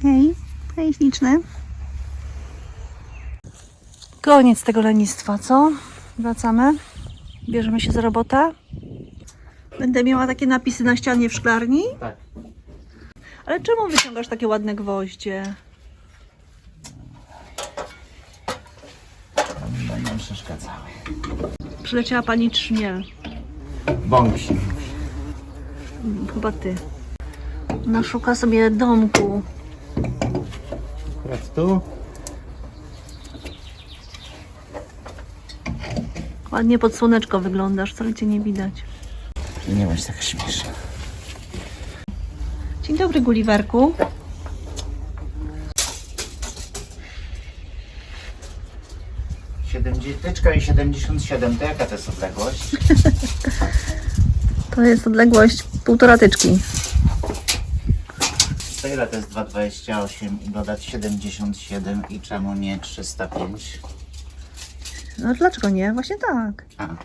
Hej, hej śliczny. Koniec tego lenistwa, co? Wracamy. Bierzemy się za robotę. Będę miała takie napisy na ścianie w szklarni? Tak. Ale czemu wyciągasz takie ładne gwoździe? Będą przeszkadzały. Przyleciała pani Trzmiel. Bąksi. Chyba ty. Ona szuka sobie domku. Akurat tu. Ładnie pod słoneczko wyglądasz, wcale cię nie widać. Nie bądź tak śmieszna. Dzień dobry, Gulliverku. Tyczka i 77, to jaka to jest odległość? To jest odległość 1,5 tyczki. To ile to jest 2,28 i dodać 77 i czemu nie 305? No dlaczego nie? Właśnie tak. A, no.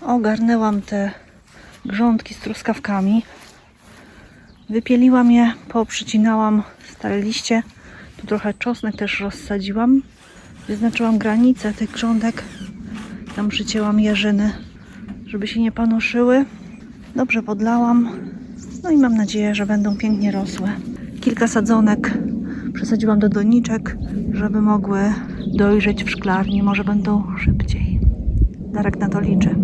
Ogarnęłam te grządki z truskawkami. Wypieliłam je, poprzycinałam stare liście. Tu trochę czosnek też rozsadziłam. Wyznaczyłam granicę tych grządek. Tam przycięłam jeżyny, żeby się nie panoszyły. Dobrze podlałam. No i mam nadzieję, że będą pięknie rosły. Kilka sadzonek przesadziłam do doniczek, żeby mogły dojrzeć w szklarni. Może będą szybciej. Darek na to liczy.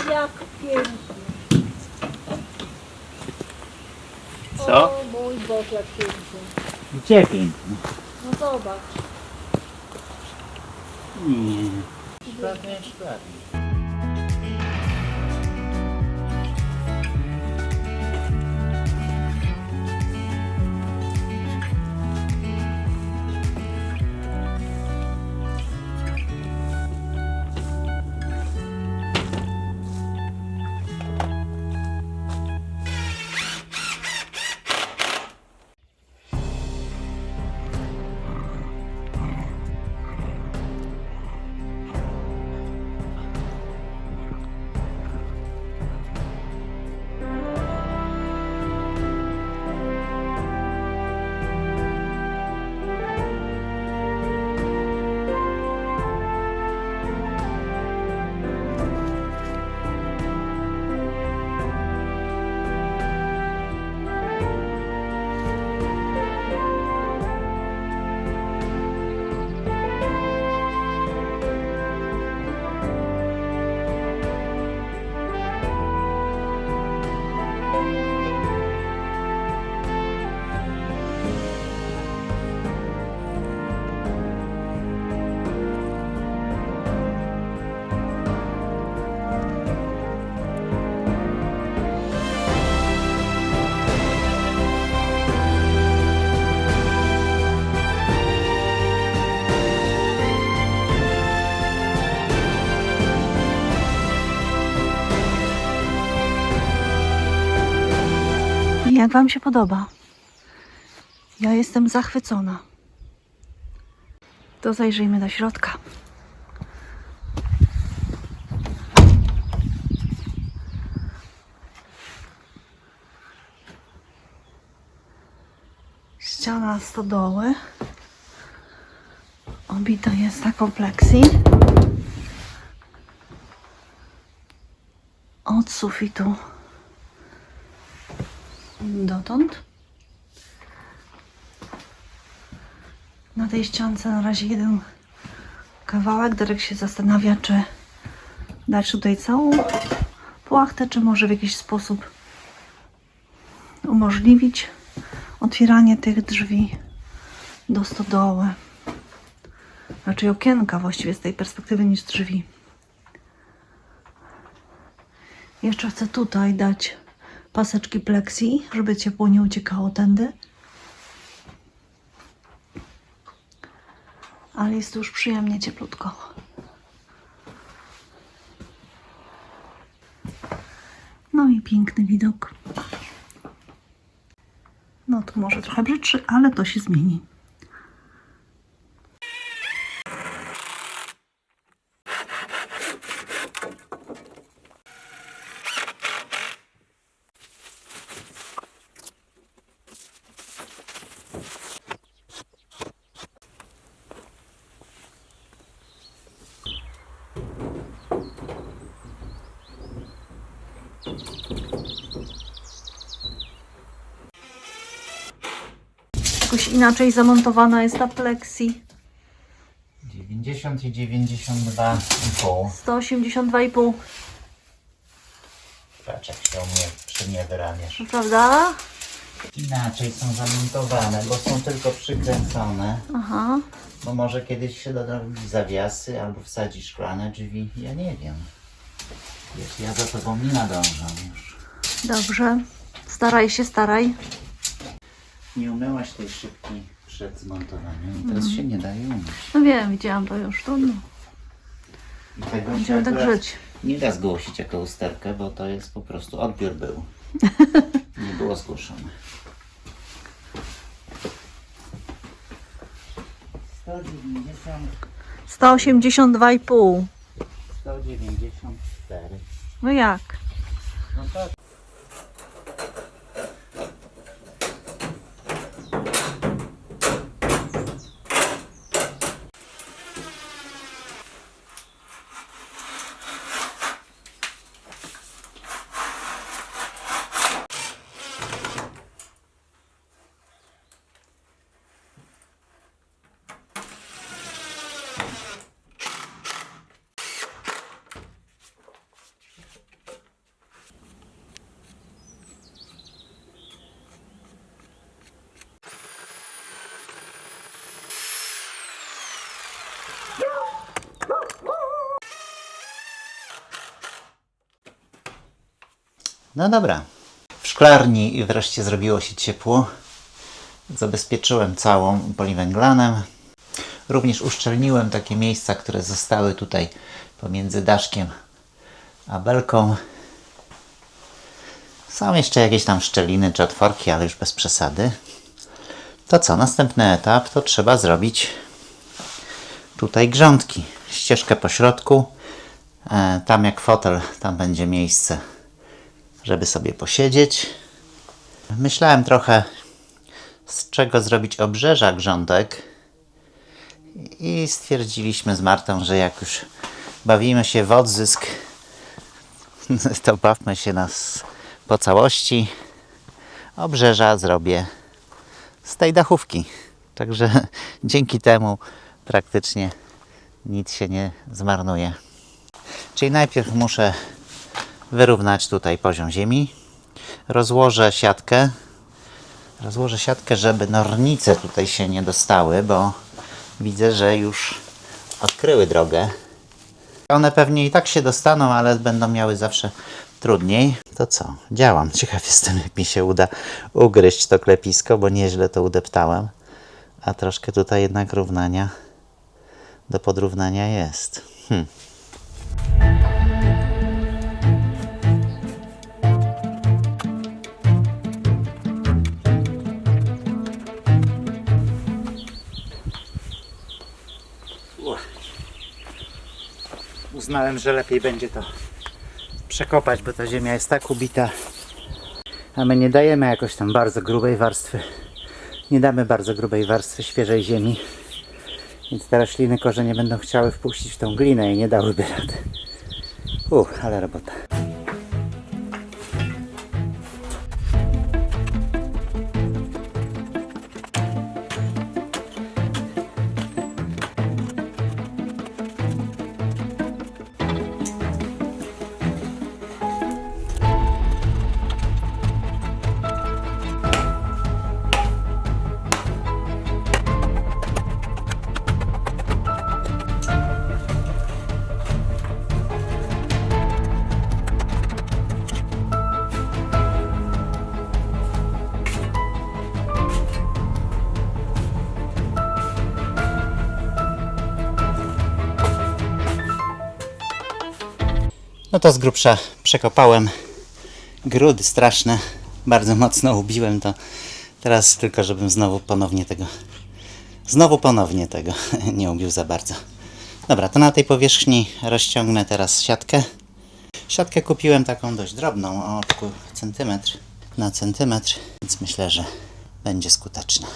Jak pięknie. Co? O mój Boże, jak pięknie. Gdzie pięknie? No zobacz. Nie. Szklarnia jest szklarnia. Jak Wam się podoba? Ja jestem zachwycona. To zajrzyjmy do środka. Ściana stodoły. Obita jest taką pleksji. Od sufitu dotąd. Na tej ściance na razie jeden kawałek. Darek się zastanawia, czy dać tutaj całą płachtę, czy może w jakiś sposób umożliwić otwieranie tych drzwi do stodoły. Raczej okienka właściwie z tej perspektywy niż drzwi. Jeszcze chcę tutaj dać paseczki pleksji, żeby ciepło nie uciekało tędy. Ale jest tu już przyjemnie cieplutko. No i piękny widok. No tu może trochę brzydszy, ale to się zmieni. Jakoś inaczej zamontowana jest ta pleksji. 90 i 92,5. 182,5. Patrz, jak się przy mnie wyrabiasz. Prawda? Inaczej są zamontowane, bo są tylko przykręcone. Aha. Bo może kiedyś się dodać zawiasy albo wsadzi szklane drzwi. Ja nie wiem. Wiesz, ja za tobą nie nadążam już. Dobrze. Staraj się, staraj. Nie umyłaś tej szybki przed zmontowaniem. Teraz się nie daje umyć. No wiem, widziałam to już. Trudno. I tego się Będziemy tak akurat żyć. nie da zgłosić jako usterkę, bo to jest po prostu odbiór był. Nie było zgłoszone. 190, 182,5. 194. No jak? No tak. No dobra. W szklarni wreszcie zrobiło się ciepło. Zabezpieczyłem całą poliwęglanem. Również uszczelniłem takie miejsca, które zostały tutaj pomiędzy daszkiem a belką. Są jeszcze jakieś tam szczeliny czy otworki, ale już bez przesady. To co? Następny etap to trzeba zrobić tutaj grządki. Ścieżkę po środku. Tam jak fotel, tam będzie miejsce, żeby sobie posiedzieć. Myślałem trochę, z czego zrobić obrzeża grządek i stwierdziliśmy z Martą, że jak już bawimy się w odzysk, to bawmy się nas po całości. Obrzeża zrobię z tej dachówki. Także dzięki temu praktycznie nic się nie zmarnuje. Czyli najpierw muszę wyrównać tutaj poziom ziemi. Rozłożę siatkę, żeby nornice tutaj się nie dostały, bo widzę, że już odkryły drogę. One pewnie i tak się dostaną, ale będą miały zawsze trudniej. To co? Działam. Ciekaw jestem, jak mi się uda ugryźć to klepisko, bo nieźle to udeptałem. A troszkę tutaj jednak równania do podrównania jest. Hmm. uznałem, że lepiej będzie to przekopać, bo ta ziemia jest tak ubita, a my nie dajemy jakoś tam bardzo grubej warstwy. Nie damy bardzo grubej warstwy świeżej ziemi, więc te rośliny korzenie będą chciały wpuścić w tą glinę i nie dałyby rady. Ale robota. No to z grubsza przekopałem. Grudy straszne. Bardzo mocno ubiłem to. Teraz tylko, żebym znowu ponownie tego nie ubił za bardzo. Dobra, to na tej powierzchni rozciągnę teraz siatkę. Siatkę kupiłem taką dość drobną, o oczku centymetr na centymetr, więc myślę, że będzie skuteczna.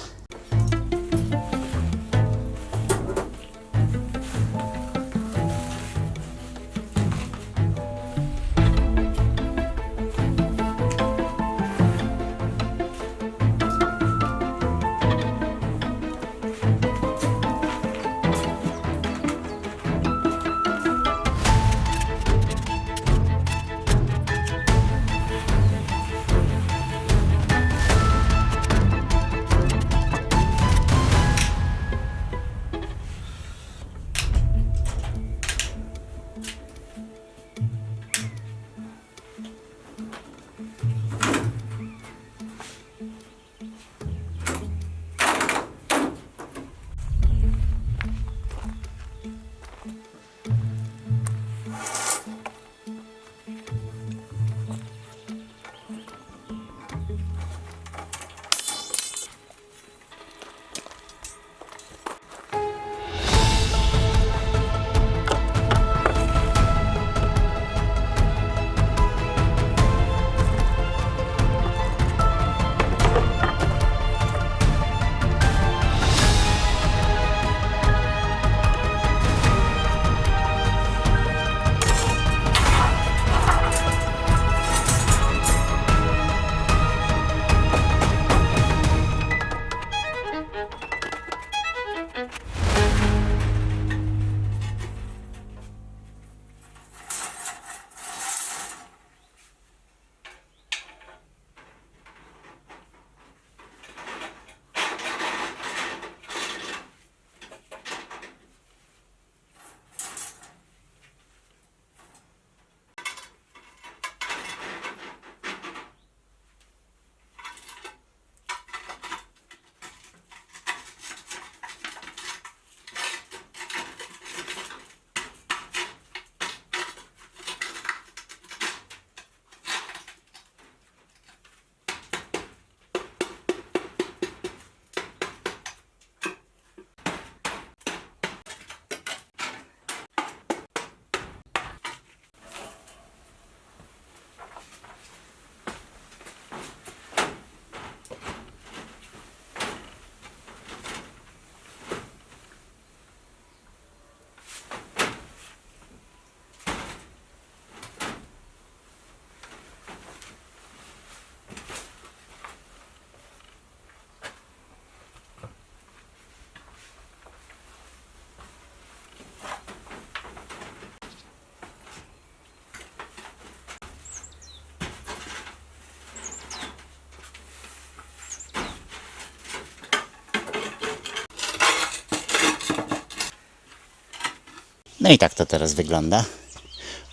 No i tak to teraz wygląda.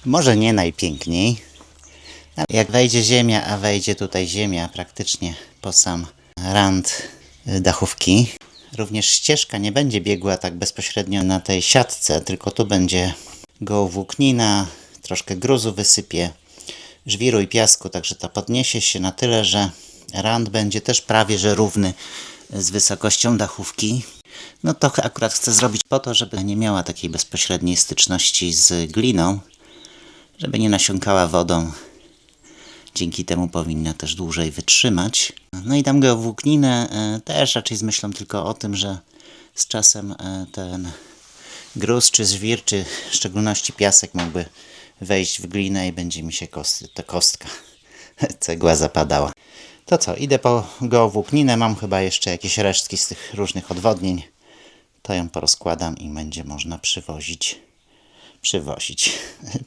Może nie najpiękniej. Ale jak wejdzie ziemia, a wejdzie tutaj ziemia praktycznie po sam rand dachówki. Również ścieżka nie będzie biegła tak bezpośrednio na tej siatce, tylko tu będzie gołowłóknina, troszkę gruzu wysypie, żwiru i piasku, także to podniesie się na tyle, że rand będzie też prawie że równy z wysokością dachówki. No to akurat chcę zrobić po to, żeby nie miała takiej bezpośredniej styczności z gliną, żeby nie nasiąkała wodą. Dzięki temu powinna też dłużej wytrzymać. No i dam geowłókninę też raczej z myślą tylko o tym, że z czasem ten gruz czy żwir, czy w szczególności piasek mógłby wejść w glinę i będzie mi się ta kostka, cegła zapadała. To co, idę po geowłókninę, mam chyba jeszcze jakieś resztki z tych różnych odwodnień. To ją porozkładam i będzie można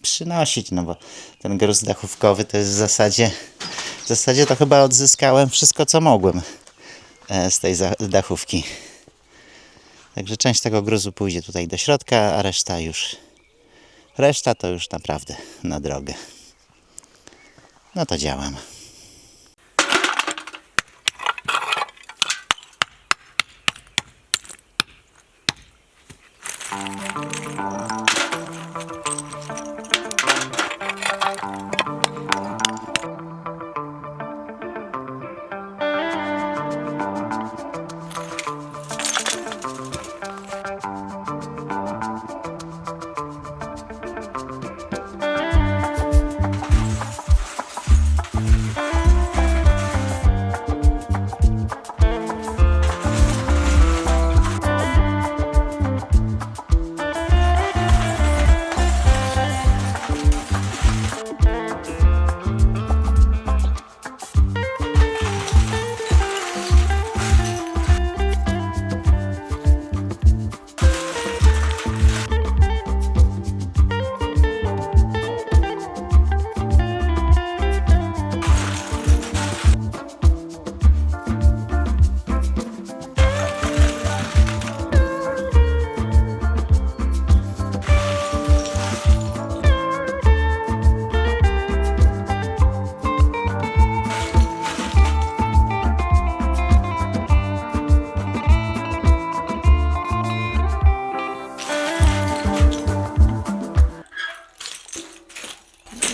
przynosić, no bo ten gruz dachówkowy to jest w zasadzie to chyba odzyskałem wszystko, co mogłem z tej dachówki. Także część tego gruzu pójdzie tutaj do środka, a reszta to już naprawdę na drogę. No to działam.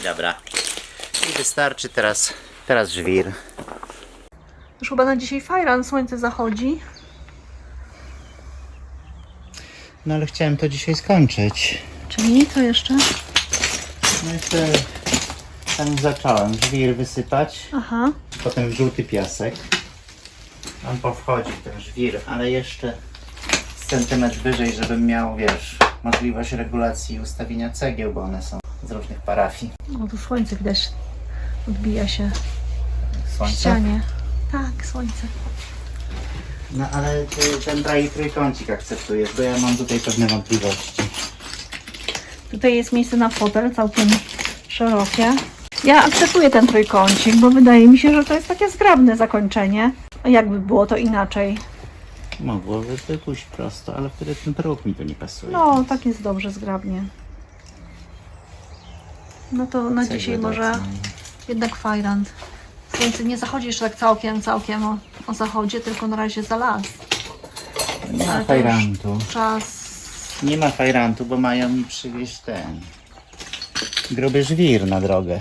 Dobra. I wystarczy teraz żwir. Już chyba na dzisiaj fajran, słońce zachodzi. No ale chciałem to dzisiaj skończyć. Czyli co jeszcze? No jeszcze tam zacząłem żwir wysypać. Aha. Potem żółty piasek. On powchodzi w ten żwir, ale jeszcze centymetr wyżej, żebym miał, wiesz, możliwość regulacji i ustawienia cegieł, bo one są z różnych parafii. O, tu słońce widać, odbija się w Słońce? ścianie. Tak, słońce. No ale ty ten trójkącik akceptujesz, bo ja mam tutaj pewne wątpliwości. Tutaj jest miejsce na fotel, całkiem szerokie. Ja akceptuję ten trójkącik, bo wydaje mi się, że to jest takie zgrabne zakończenie. A jakby było to inaczej? Mogłoby pójść prosto, ale wtedy ten próg mi to nie pasuje. No, tak jest dobrze, zgrabnie. No to na dzisiaj może jednak fajrant. Słońce nie zachodzi jeszcze tak całkiem o zachodzie, tylko na razie za las. Nie ma Ale to fajrantu. już czas. Nie ma fajrantu, bo mają mi przywieźć ten gruby żwir na drogę.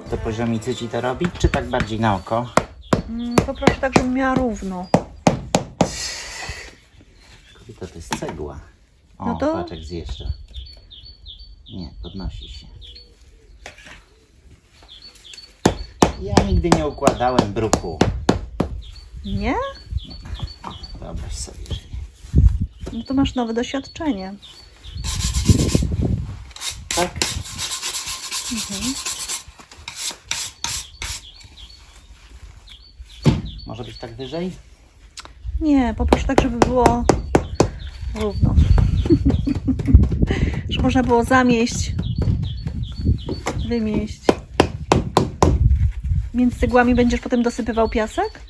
do poziomicy ci to robić, czy tak bardziej na oko? Poproszę tak, żebym miała równo. To jest cegła. O, No to- patrz jak zjeżdża. Nie, podnosi się. Ja nigdy nie układałem bruku. Nie? Wyobraź sobie, że nie. No to masz nowe doświadczenie. Tak? Może być tak wyżej? Nie, poproszę tak, żeby było równo. Żeby można było zamieść, wymieść. Między cegłami będziesz potem dosypywał piasek?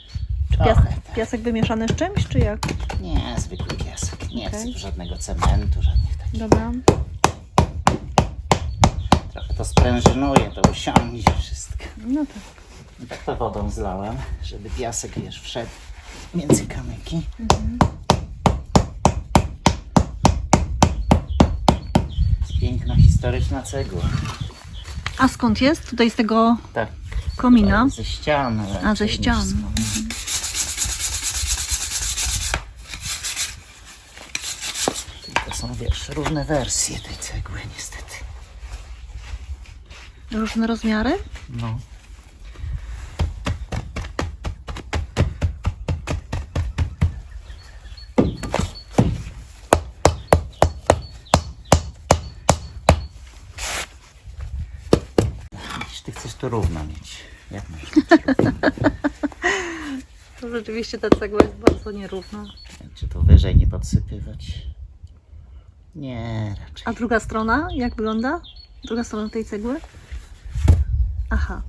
Czy Trochę, tak. piasek wymieszany z czymś, czy jak? Nie, zwykły piasek. Nie Okej. chcę tu żadnego cementu, żadnych takich. Dobra. Trochę to sprężynuje, to usiądzie wszystko. No tak. I tak to wodą zlałem, żeby piasek, wiesz, wszedł między kamyki. Jest piękna, historyczna cegła. A skąd jest? Tutaj z tego Tak. komina. Ze ścian. A, ze raczej niż ścian. z komina. To są, wiesz, różne wersje tej cegły, niestety. Różne rozmiary? No. Widzisz, ty chcesz to równo mieć. Jak możesz mieć równo? To rzeczywiście ta cegła jest bardzo nierówna. Czy to wyżej nie podsypywać? Nie, raczej. A druga strona, jak wygląda? Druga strona tej cegły? Aha.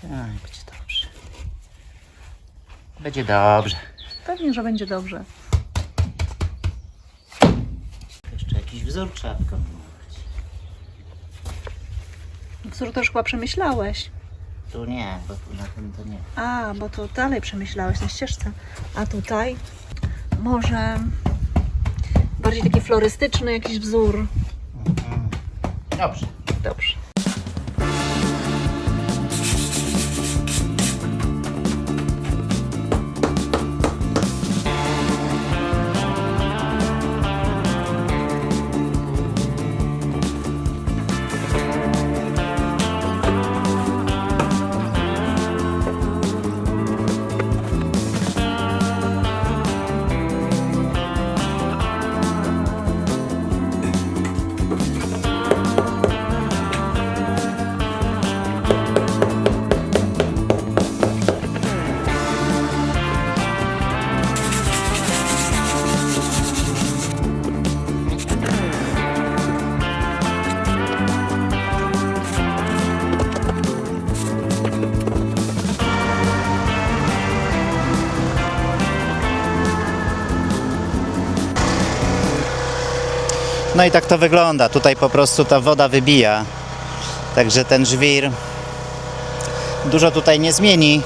Tak, będzie dobrze. Będzie dobrze. Pewnie, że będzie dobrze. Jeszcze jakiś wzór trzeba wykonać. Wzór też chyba przemyślałeś. Tu nie, bo tu na tym to nie. A, bo to dalej przemyślałeś na ścieżce. A tutaj może bardziej taki florystyczny jakiś wzór. Dobrze. Dobrze. No i tak to wygląda. Tutaj po prostu ta woda wybija. Także ten żwir dużo tutaj nie zmieni,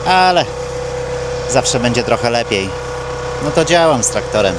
ale zawsze będzie trochę lepiej. No to działam z traktorem.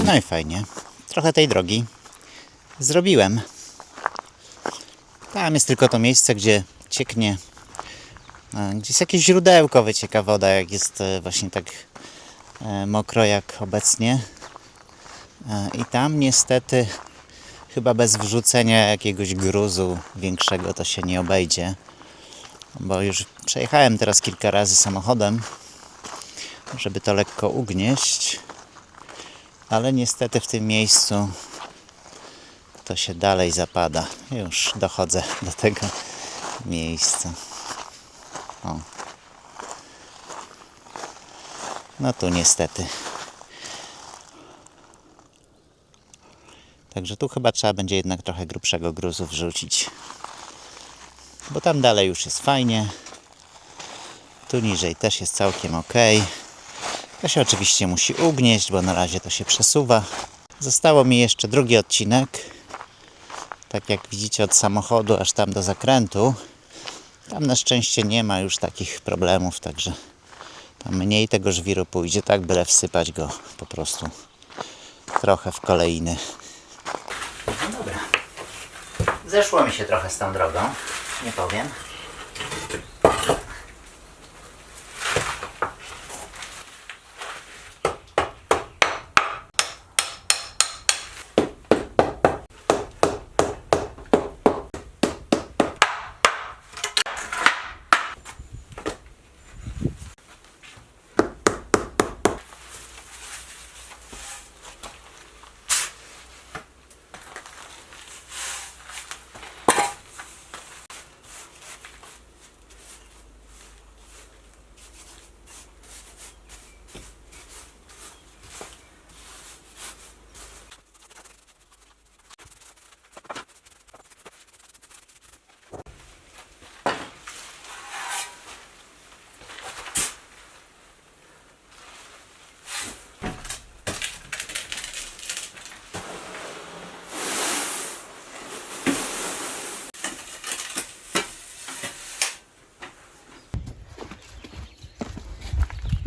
No i fajnie. Trochę tej drogi zrobiłem. Tam jest tylko to miejsce, gdzie cieknie, gdzie jest jakieś źródełko, wycieka woda, jak jest właśnie tak mokro jak obecnie. I tam niestety chyba bez wrzucenia jakiegoś gruzu większego to się nie obejdzie. Bo już przejechałem teraz kilka razy samochodem, żeby to lekko ugnieść. Ale niestety w tym miejscu to się dalej zapada. Już dochodzę do tego miejsca. O. No tu niestety. Także tu chyba trzeba będzie jednak trochę grubszego gruzu wrzucić. Bo tam dalej już jest fajnie. Tu niżej też jest całkiem ok. To się oczywiście musi ugnieść, bo na razie to się przesuwa. Zostało mi jeszcze drugi odcinek. Tak jak widzicie, od samochodu aż tam do zakrętu. Tam na szczęście nie ma już takich problemów, także tam mniej tego żwiru pójdzie, tak byle wsypać go po prostu trochę w kolejny. No dobra. Zeszło mi się trochę z tą drogą, nie powiem.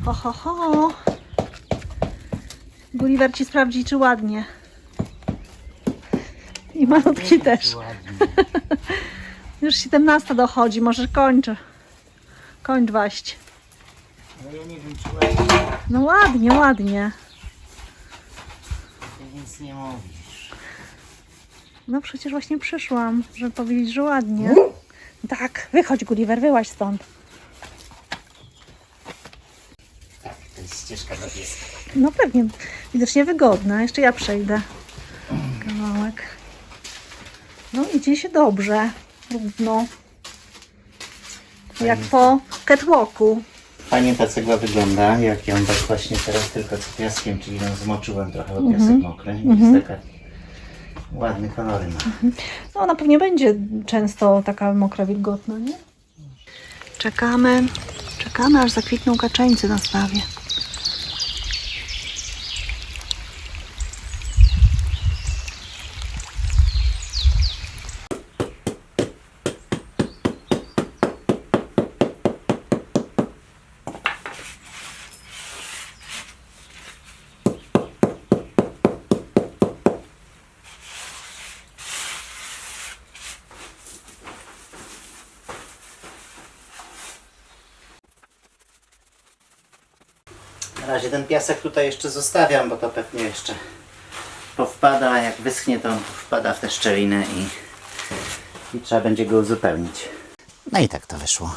Ho, ho, ho. Gulliver ci sprawdzi, czy ładnie. I malutki też. Już 17 dochodzi, może kończę. Kończ waść. No ja nie wiem, czy ładnie. No ładnie, ładnie. Ty nic nie mówisz. No przecież właśnie przyszłam, żeby powiedzieć, że ładnie. Tak, wychodź Gulliver, wyłaź stąd. To jest ścieżka do pieska. No pewnie, widocznie wygodna. Jeszcze ja przejdę kawałek. No idzie się dobrze, równo. Jak po catwalku. Fajnie ta cegła wygląda, jak ją tak właśnie teraz tylko z piaskiem, czyli ją zmoczyłem trochę, bo piasek mokry. Jest taka ładny kolory ma. No ona pewnie będzie często taka mokra, wilgotna, nie? Czekamy aż zakwitną kaczeńcy na stawie. Na razie ten piasek tutaj jeszcze zostawiam, bo to pewnie jeszcze powpada, a jak wyschnie, to wpada w te szczeliny i trzeba będzie go uzupełnić. No i tak to wyszło.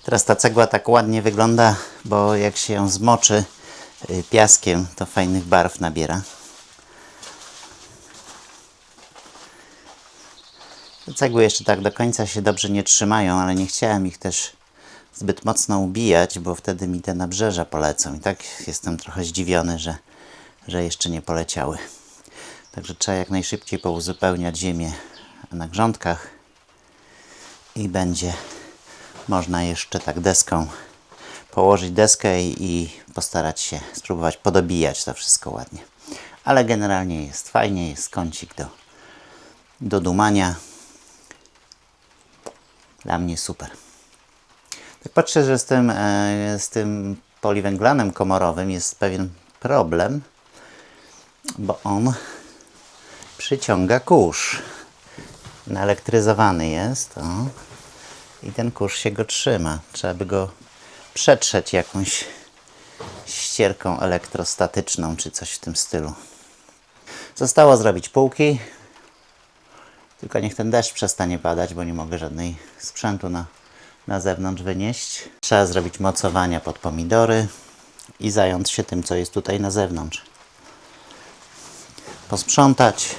Teraz ta cegła tak ładnie wygląda, bo jak się ją zmoczy piaskiem, to fajnych barw nabiera. Te cegły jeszcze tak do końca się dobrze nie trzymają, ale nie chciałem ich też zbyt mocno ubijać, bo wtedy mi te nabrzeża polecą. I tak jestem trochę zdziwiony, że jeszcze nie poleciały. Także trzeba jak najszybciej pouzupełniać ziemię na grządkach i będzie można jeszcze tak deską położyć deskę i postarać się spróbować podobijać to wszystko ładnie. Ale generalnie jest fajnie, jest kącik do dumania. Dla mnie super. Tak patrzę, że z tym poliwęglanem komorowym jest pewien problem, bo on przyciąga kurz. Naelektryzowany jest. O. I ten kurz się go trzyma. Trzeba by go przetrzeć jakąś ścierką elektrostatyczną, czy coś w tym stylu. Zostało zrobić półki. Tylko niech ten deszcz przestanie padać, bo nie mogę żadnej sprzętu na zewnątrz wynieść. Trzeba zrobić mocowania pod pomidory i zająć się tym, co jest tutaj na zewnątrz. Posprzątać,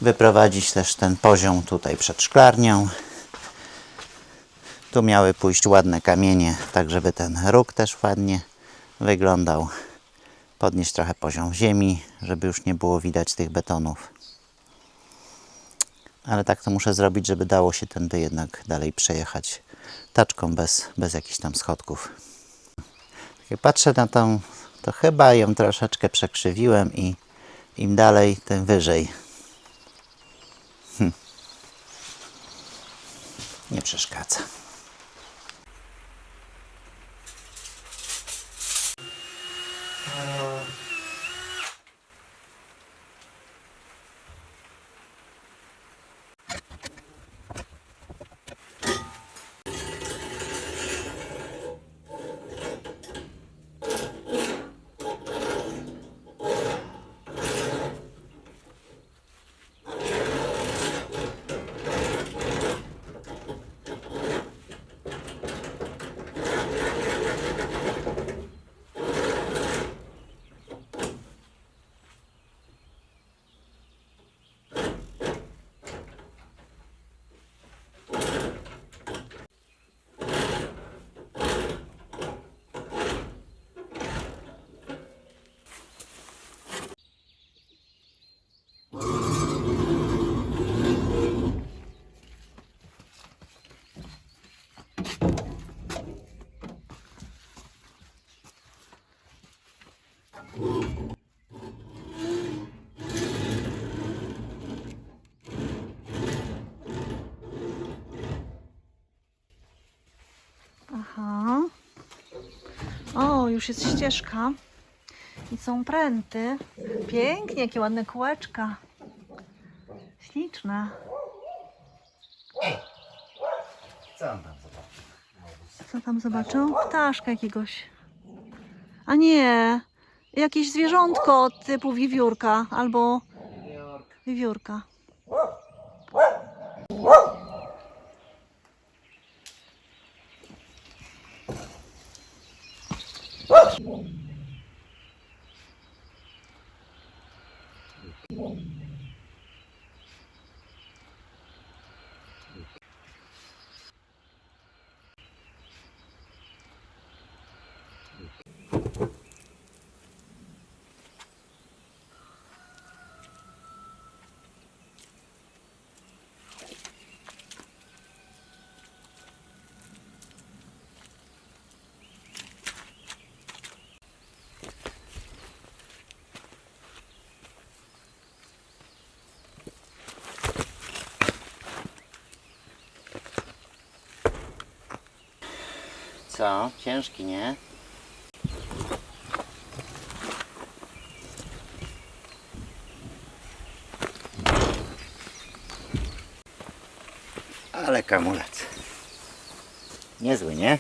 wyprowadzić też ten poziom tutaj przed szklarnią. Tu miały pójść ładne kamienie, tak żeby ten róg też ładnie wyglądał. Podnieść trochę poziom ziemi, żeby już nie było widać tych betonów. Ale tak to muszę zrobić, żeby dało się tędy jednak dalej przejechać taczką bez jakichś tam schodków. Jak patrzę na tą, to chyba ją troszeczkę przekrzywiłem i im dalej, tym wyżej. Nie przeszkadza. Aha. O, już jest ścieżka. I są pręty. Pięknie, jakie ładne kółeczka. Śliczne. Co on tam zobaczy? Co tam zobaczył? Ptaszka jakiegoś. A nie, jakieś zwierzątko typu wiewiórka albo wiewiórka. Co? Ciężki, nie? Ale kamulec. Niezły, nie?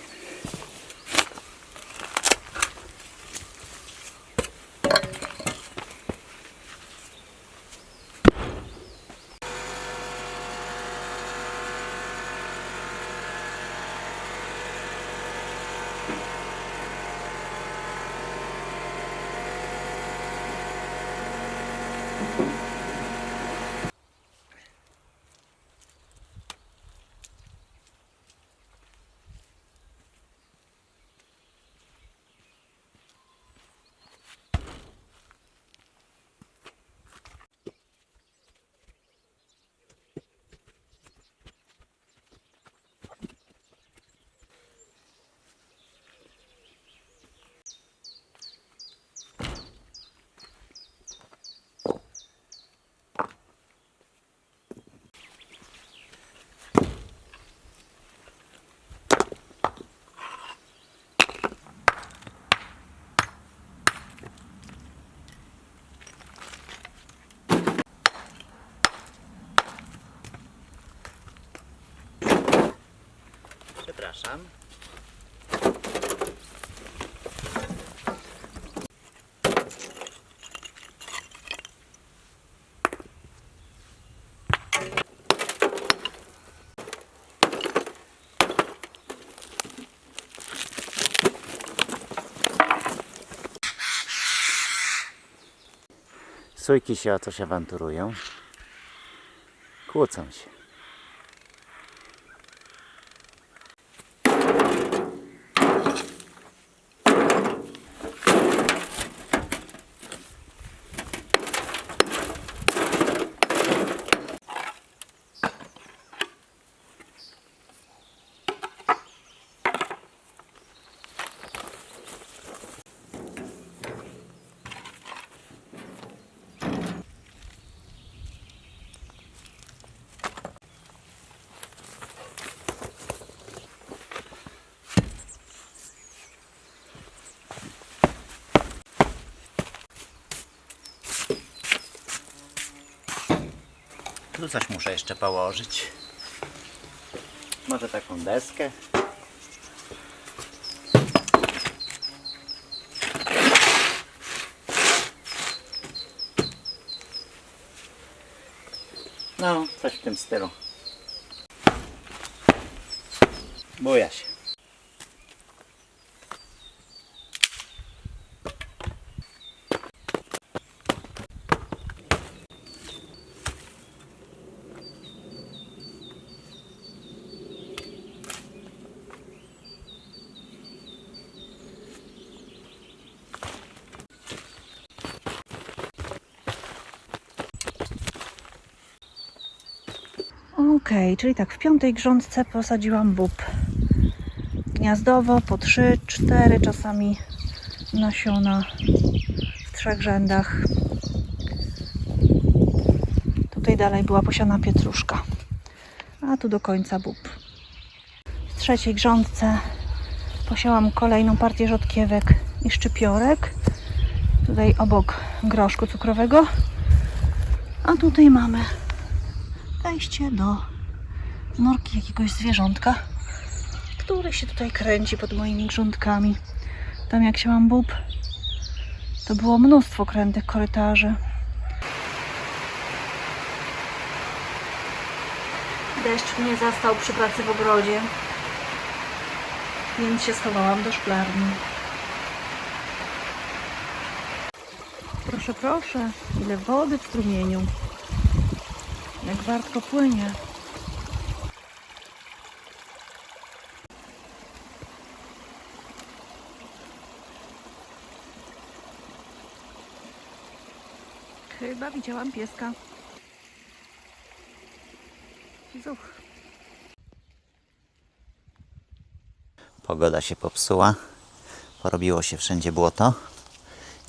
Sójki się o coś awanturują. Kłócą się. Tu coś muszę jeszcze położyć. Może taką deskę. No, coś w tym stylu. Buja się. Okej, czyli tak, w 5. grządce posadziłam bób. Gniazdowo po 3, 4 czasami nasiona w 3 rzędach. Tutaj dalej była posiana pietruszka, a tu do końca bób. W 3. grządce posiałam kolejną partię rzodkiewek i szczypiorek. Tutaj obok groszku cukrowego. A tutaj mamy wejście do norki jakiegoś zwierzątka, który się tutaj kręci pod moimi grządkami. Tam jak siałam bób, to było mnóstwo krętych korytarzy. Deszcz mnie zastał przy pracy w ogrodzie, więc się schowałam do szklarni. Proszę, proszę, ile wody w strumieniu. Jak wartko płynie. Chyba widziałam pieska. Zuch. Pogoda się popsuła. Porobiło się wszędzie błoto.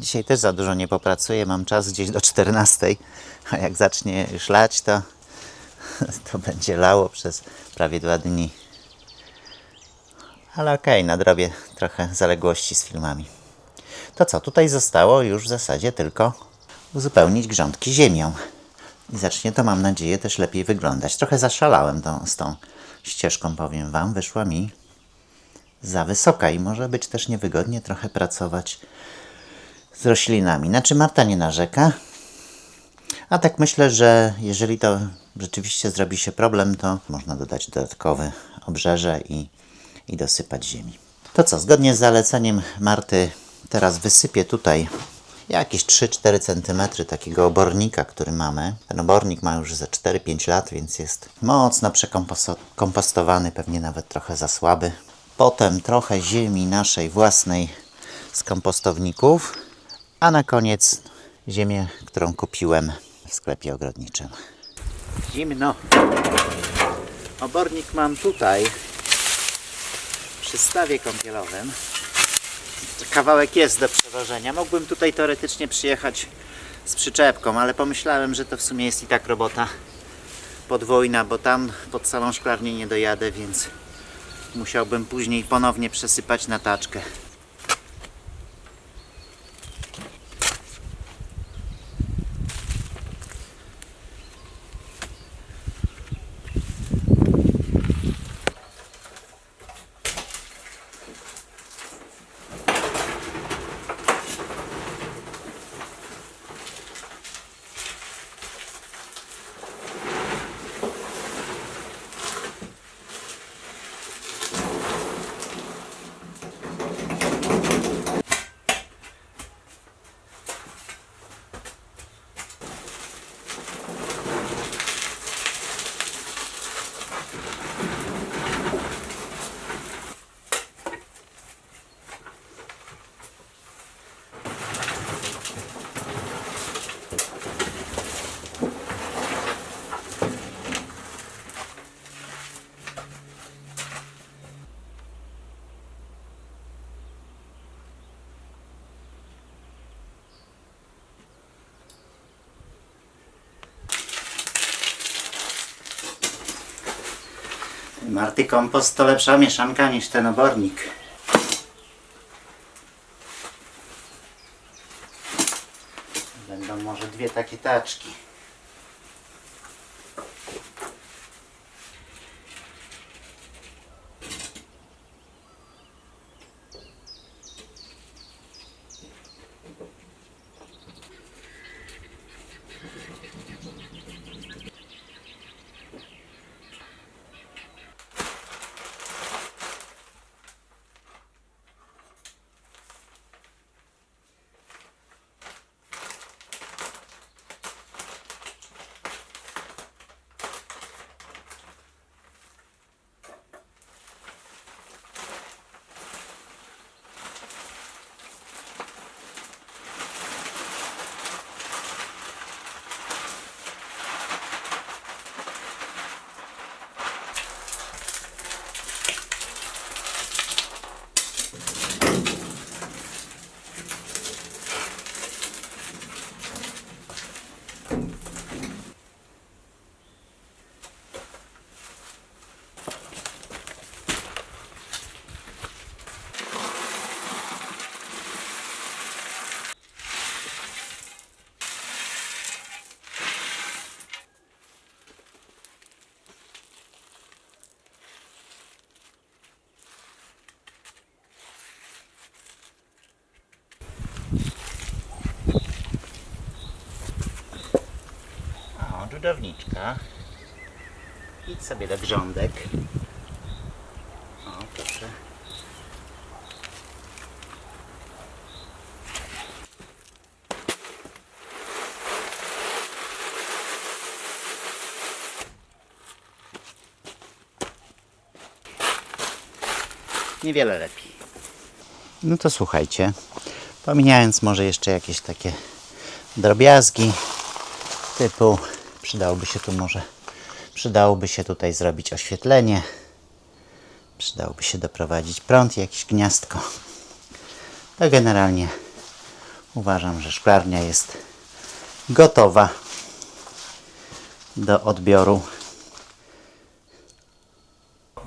Dzisiaj też za dużo nie popracuję. Mam czas gdzieś do 14. A jak zacznie już lać, to będzie lało przez prawie 2 dni. Ale okej, nadrobię trochę zaległości z filmami. To co, tutaj zostało już w zasadzie tylko uzupełnić grządki ziemią. I zacznie to, mam nadzieję, też lepiej wyglądać. Trochę zaszalałem z tą ścieżką, powiem Wam. Wyszła mi za wysoka i może być też niewygodnie trochę pracować z roślinami. Znaczy Marta nie narzeka. A tak myślę, że jeżeli to rzeczywiście zrobi się problem, to można dodać dodatkowe obrzeże i dosypać ziemi. To co, zgodnie z zaleceniem Marty teraz wysypię tutaj jakieś 3-4 cm takiego obornika, który mamy. Ten obornik ma już ze 4-5 lat, więc jest mocno przekompostowany, pewnie nawet trochę za słaby. Potem trochę ziemi naszej własnej z kompostowników, a na koniec ziemię, którą kupiłem w sklepie ogrodniczym. Zimno. Obornik mam tutaj przy stawie kąpielowym. Kawałek jest do przewożenia. Mógłbym tutaj teoretycznie przyjechać z przyczepką, ale pomyślałem, że to w sumie jest i tak robota podwójna, bo tam pod samą szklarnię nie dojadę, więc musiałbym później ponownie przesypać na taczkę. Marty kompost to lepsza mieszanka niż ten obornik. Będą może 2 takie taczki. Dżudowniczka. Idź sobie do grządek. O, proszę. Niewiele lepiej. No to słuchajcie, pomijając może jeszcze jakieś takie drobiazgi typu przydałoby się tutaj zrobić oświetlenie, przydałoby się doprowadzić prąd i jakieś gniazdko. To generalnie uważam, że szklarnia jest gotowa do odbioru.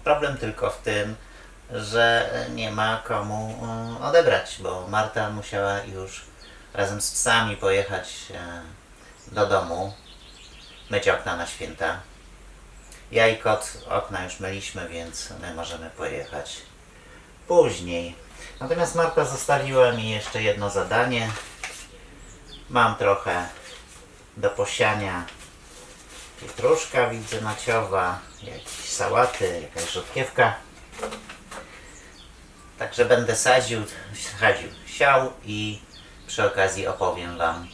Problem tylko w tym, że nie ma komu odebrać, bo Marta musiała już razem z psami pojechać do domu, myć okna na święta. Ja i kot okna już myliśmy, więc my możemy pojechać później. Natomiast Marta zostawiła mi jeszcze jedno zadanie. Mam trochę do posiania pietruszka, widzę naciowa, jakieś sałaty, jakaś rzodkiewka. Także będę siał i przy okazji opowiem Wam,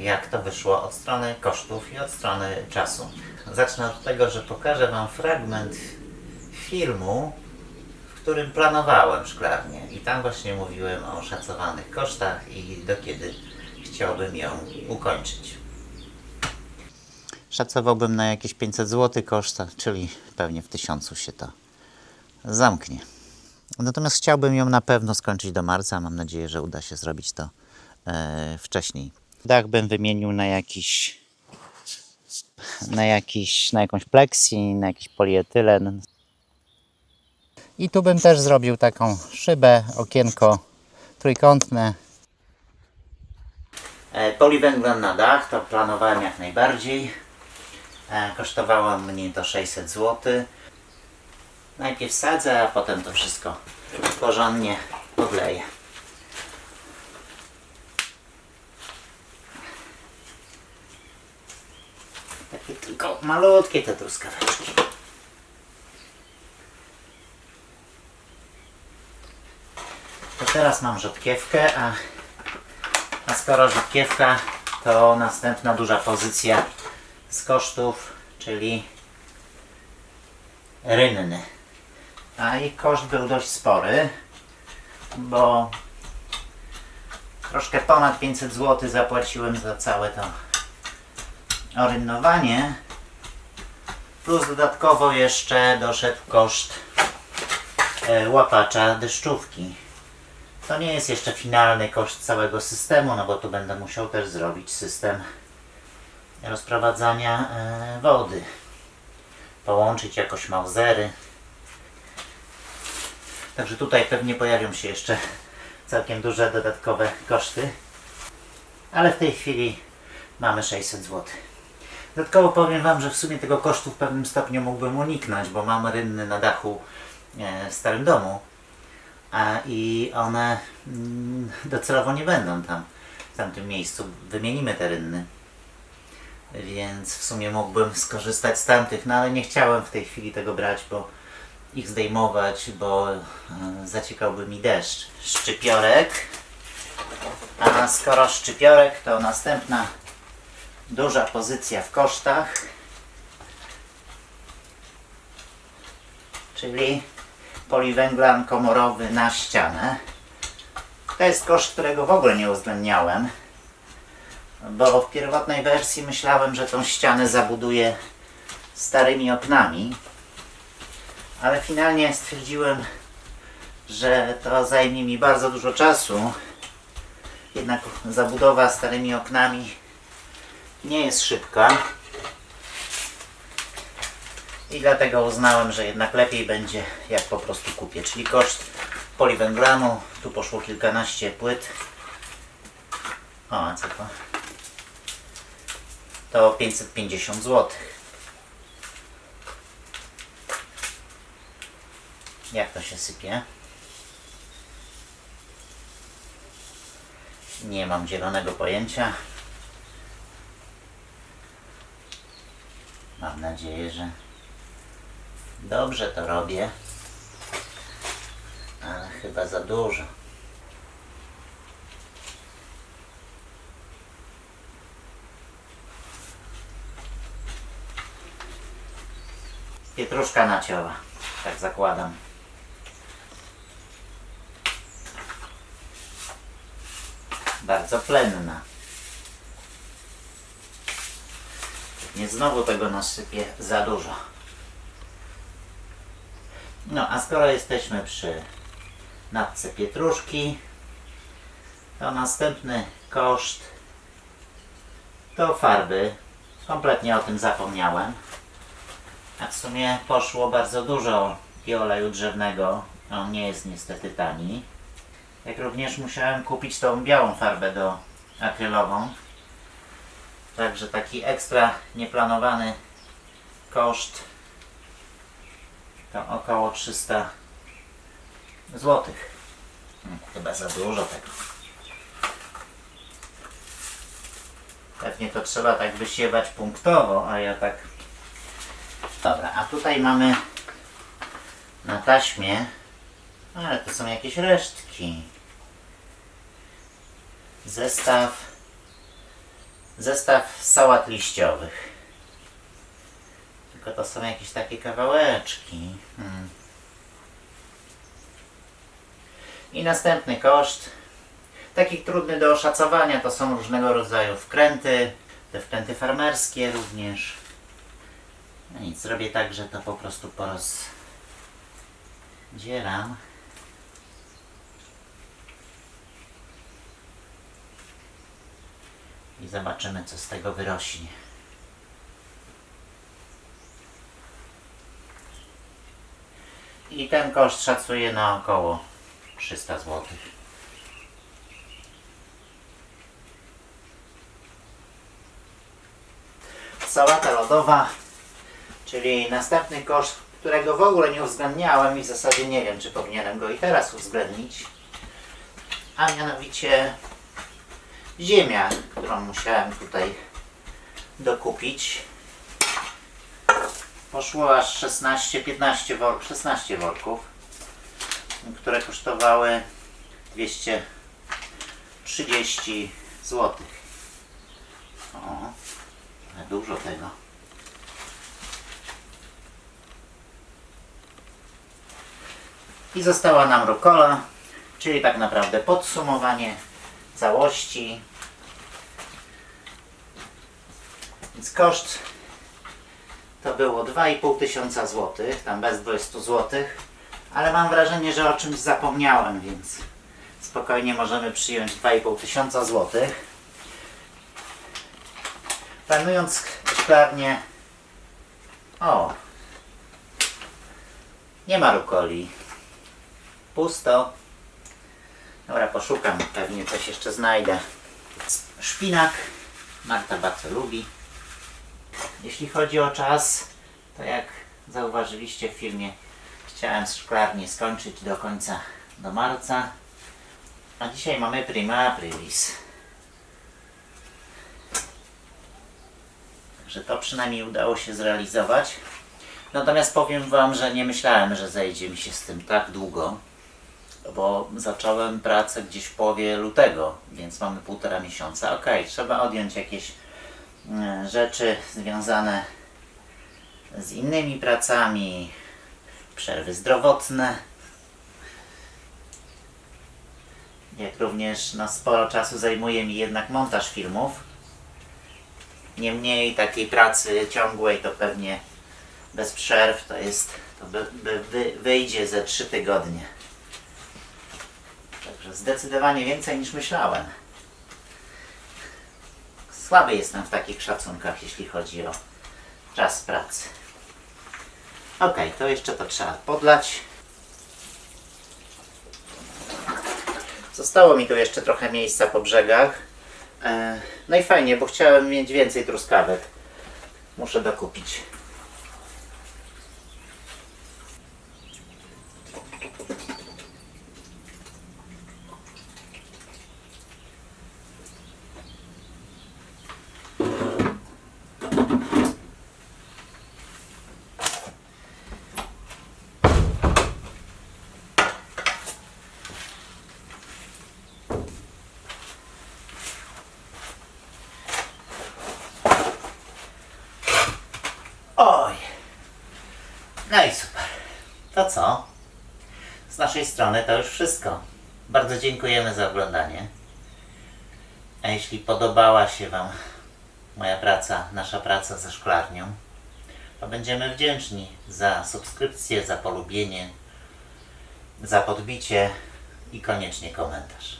jak to wyszło od strony kosztów i od strony czasu. Zacznę od tego, że pokażę Wam fragment filmu, w którym planowałem szklarnię i tam właśnie mówiłem o szacowanych kosztach i do kiedy chciałbym ją ukończyć. Szacowałbym na jakieś 500 zł koszta, czyli pewnie w 1000 się to zamknie. Natomiast chciałbym ją na pewno skończyć do marca. Mam nadzieję, że uda się zrobić to wcześniej. Dach bym wymienił na jakąś pleksji, na jakiś polietylen. I tu bym też zrobił taką szybę, okienko trójkątne. Poliwęglan na dach to planowałem jak najbardziej. Kosztowało mnie to 600 zł. Najpierw sadzę, a potem to wszystko porządnie podleję. Takie tylko malutkie te truskaweczki. To teraz mam rzodkiewkę, a skoro rzodkiewka, to następna duża pozycja z kosztów, czyli rynny. A i koszt był dość spory, bo troszkę ponad 500 zł zapłaciłem za całe to orynnowanie, plus dodatkowo jeszcze doszedł koszt łapacza deszczówki. To nie jest jeszcze finalny koszt całego systemu, no bo tu będę musiał też zrobić system rozprowadzania wody. połączyć jakoś mausery. Także tutaj pewnie pojawią się jeszcze całkiem duże dodatkowe koszty. Ale w tej chwili mamy 600 zł. Dodatkowo powiem Wam, że w sumie tego kosztu w pewnym stopniu mógłbym uniknąć, bo mam rynny na dachu w starym domu i one docelowo nie będą tam, w tamtym miejscu. Wymienimy te rynny. Więc w sumie mógłbym skorzystać z tamtych, no ale nie chciałem w tej chwili tego brać, bo ich zdejmować, bo zaciekałby mi deszcz. Szczypiorek. A skoro szczypiorek, to następna duża pozycja w kosztach, czyli poliwęglan komorowy na ścianę. To jest koszt, którego w ogóle nie uwzględniałem, bo w pierwotnej wersji myślałem, że tą ścianę zabuduję starymi oknami, ale finalnie stwierdziłem, że to zajmie mi bardzo dużo czasu. Jednak zabudowa starymi oknami nie jest szybka i dlatego uznałem, że jednak lepiej będzie, jak po prostu kupię. Czyli koszt poliwęglanu, tu poszło kilkanaście płyt. O, a co to? To 550 zł. Jak to się sypie? Nie mam zielonego pojęcia. Mam nadzieję, że dobrze to robię, ale chyba za dużo. Pietruszka nacioła, tak zakładam. Bardzo plenna. Nie znowu tego nasypię za dużo. No a skoro jesteśmy przy natce pietruszki, to następny koszt to farby. Kompletnie o tym zapomniałem. A w sumie poszło bardzo dużo i oleju drzewnego. On nie jest niestety tani. Jak również musiałem kupić tą białą farbę do akrylową. Także taki ekstra nieplanowany koszt to około 300 zł. Chyba za dużo tego. Pewnie to trzeba tak wysiewać punktowo, a ja tak... Dobra, a tutaj mamy na taśmie, ale to są jakieś resztki. Zestaw sałat liściowych. Tylko to są jakieś takie kawałeczki. I następny koszt, taki trudny do oszacowania, to są różnego rodzaju wkręty, te wkręty farmerskie również. No nic, zrobię tak, że to po prostu porozdzieram. I zobaczymy, co z tego wyrośnie. I ten koszt szacuję na około 300 zł. Sałata lodowa, czyli następny koszt, którego w ogóle nie uwzględniałem i w zasadzie nie wiem, czy powinienem go i teraz uwzględnić. A mianowicie ziemia, którą musiałem tutaj dokupić. Poszło aż 16 worków, które kosztowały 230 zł. O, dużo tego. I została nam rukola, czyli tak naprawdę podsumowanie całości. Więc koszt to było 2500 zł, tam bez 20 zł, ale mam wrażenie, że o czymś zapomniałem, więc spokojnie możemy przyjąć 2500 zł. Planując szklarnię, Nie ma rukoli. Pusto. Dobra, poszukam. Pewnie coś jeszcze znajdę. Szpinak. Marta bardzo lubi. Jeśli chodzi o czas, to jak zauważyliście w filmie, chciałem szklarnię skończyć do marca. A dzisiaj mamy prima aprilis. Także to przynajmniej udało się zrealizować. Natomiast powiem Wam, że nie myślałem, że zejdzie mi się z tym tak długo, bo zacząłem pracę gdzieś w połowie lutego, więc mamy 1,5 miesiąca. Ok, trzeba odjąć jakieś rzeczy związane z innymi pracami, przerwy zdrowotne, jak również sporo czasu zajmuje mi jednak montaż filmów. Niemniej takiej pracy ciągłej to pewnie bez przerw to wyjdzie ze 3 tygodnie. Także zdecydowanie więcej niż myślałem. Słaby jestem w takich szacunkach, jeśli chodzi o czas pracy. Ok, to jeszcze to trzeba podlać. Zostało mi tu jeszcze trochę miejsca po brzegach. No i fajnie, bo chciałem mieć więcej truskawek. Muszę dokupić. Oj! No i super. To co? Z naszej strony to już wszystko. Bardzo dziękujemy za oglądanie. A jeśli podobała się Wam moja praca, nasza praca ze szklarnią, to będziemy wdzięczni za subskrypcję, za polubienie, za podbicie i koniecznie komentarz.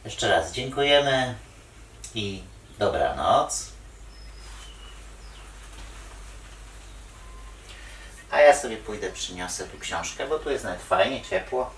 Jeszcze raz dziękujemy i dobranoc. A ja sobie pójdę, przyniosę tu książkę, bo tu jest nawet fajnie, ciepło.